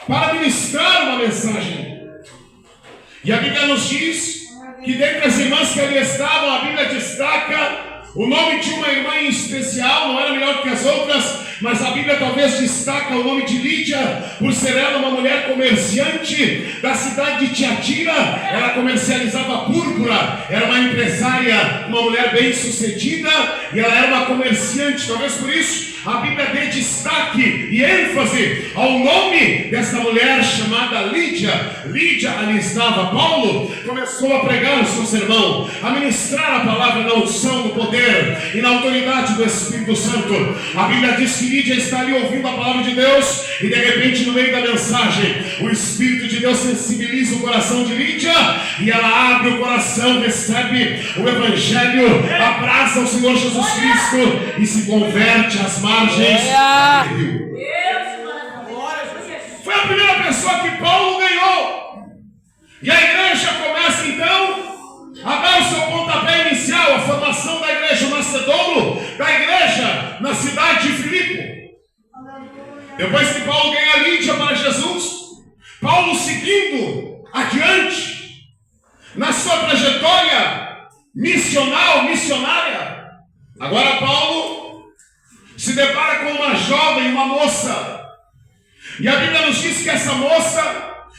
para ministrar uma mensagem. E a Bíblia nos diz que dentre as irmãs que ali estavam, a Bíblia destaca o nome de uma irmã em especial, não era melhor que as outras, mas a Bíblia talvez destaca o nome de Lídia, por ser ela uma mulher comerciante da cidade de Tiatira. Ela comercializava púrpura, era uma empresária, uma mulher bem sucedida, e ela era uma comerciante. Talvez por isso a Bíblia dê destaque e ênfase ao nome dessa mulher chamada Lídia. Lídia ali estava. Paulo começou a pregar o seu sermão, a ministrar a palavra na unção, no poder e na autoridade do Espírito Santo. A Bíblia diz que Lídia está ali ouvindo a palavra de Deus, e de repente no meio da mensagem o Espírito de Deus sensibiliza o coração de Lídia, e ela abre o coração, recebe o Evangelho, abraça o Senhor Jesus Cristo e se converte às margens do rio. Foi a primeira pessoa que Paulo ganhou. E a igreja começa então a dar o seu pontapé inicial, a formação da igreja Macedono, da igreja na cidade de Filipe. Depois que Paulo ganha a Lídia para Jesus, Paulo seguindo adiante na sua trajetória missionária. Agora Paulo se depara com uma jovem, uma moça. E a Bíblia nos diz que essa moça,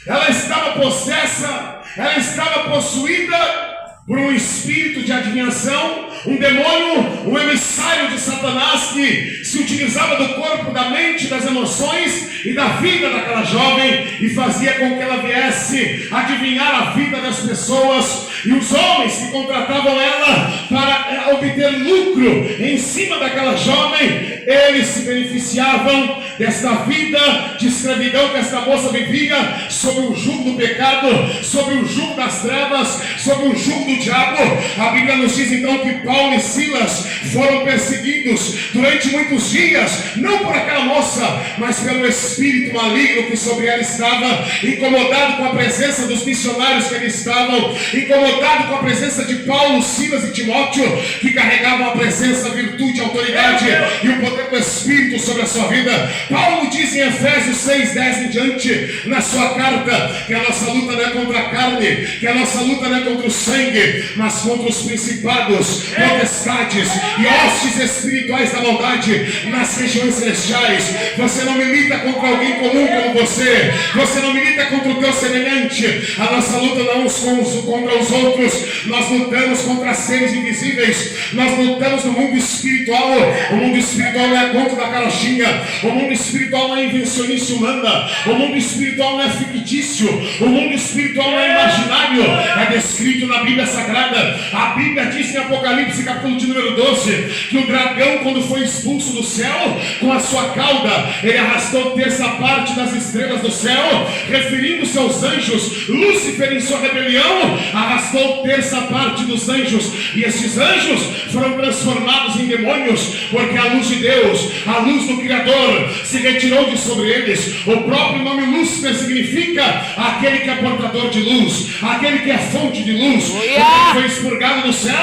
ela estava possessa, ela estava possuída por um espírito de adivinhação, um demônio, um emissário de Satanás que se utilizava do corpo, da mente, das emoções e da vida daquela jovem e fazia com que ela viesse adivinhar a vida das pessoas. E os homens que contratavam ela para obter lucro em cima daquela jovem, eles se beneficiavam desta vida de escravidão que esta moça vivia, sob o jugo do pecado, sob o jugo das trevas, sob o jugo do diabo. A Bíblia nos diz então que Paulo e Silas foram perseguidos durante muitos dias, não por aquela moça, mas pelo espírito maligno que sobre ela estava, incomodado com a presença dos missionários que ali estavam, incomodado com a presença de Paulo, Silas e Timóteo, que carregavam a presença, a virtude, a autoridade e o poder do Espírito sobre a sua vida. Paulo diz em Efésios 6:10 em diante, na sua carta, que a nossa luta não é contra a carne, que a nossa luta não é contra o sangue, mas contra os principados, potestades e hostes espirituais da maldade nas regiões celestiais. Você não milita contra alguém comum como você não milita contra o teu semelhante. A nossa luta não é uns contra os outros, nós lutamos contra seres invisíveis, nós lutamos no mundo espiritual. O mundo espiritual não é conto da carochinha, o mundo espiritual não é invencionice humana, o mundo espiritual não é fictício, o mundo espiritual não é imaginário, é descrito na Bíblia Sagrada. A Bíblia diz em Apocalipse capítulo de número 12 que o dragão, quando foi expulso do céu, com a sua cauda ele arrastou terça parte das estrelas do céu, referindo-se aos anjos. Lúcifer, em sua rebelião, arrastou terça parte dos anjos, e esses anjos foram transformados em demônios, porque a luz de Deus, a luz do Criador, se retirou de sobre eles. O próprio nome Lúcifer significa aquele que é portador de luz, aquele que é fonte de luz. Porque ele foi expurgado do céu,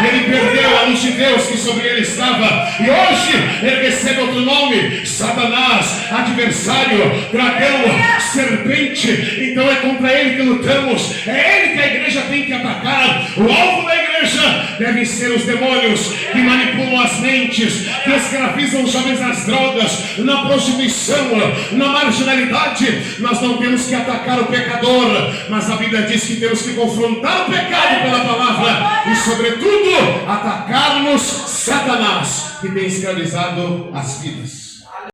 ele perdeu a luz de Deus que sobre ele estava, e hoje ele recebe outro nome: Satanás, adversário, dragão, serpente. Então é contra ele que lutamos, é ele que a igreja tem que atacar. O alvo da igreja devem ser os demônios que manipulam as mentes, que escravizam os jovens nas drogas, na prostituição, na marginalidade. Nós não temos que atacar o pecador, mas a Bíblia diz que temos que confrontar o pecado pela palavra e, sobretudo, atacarmos Satanás, que tem escravizado as vidas.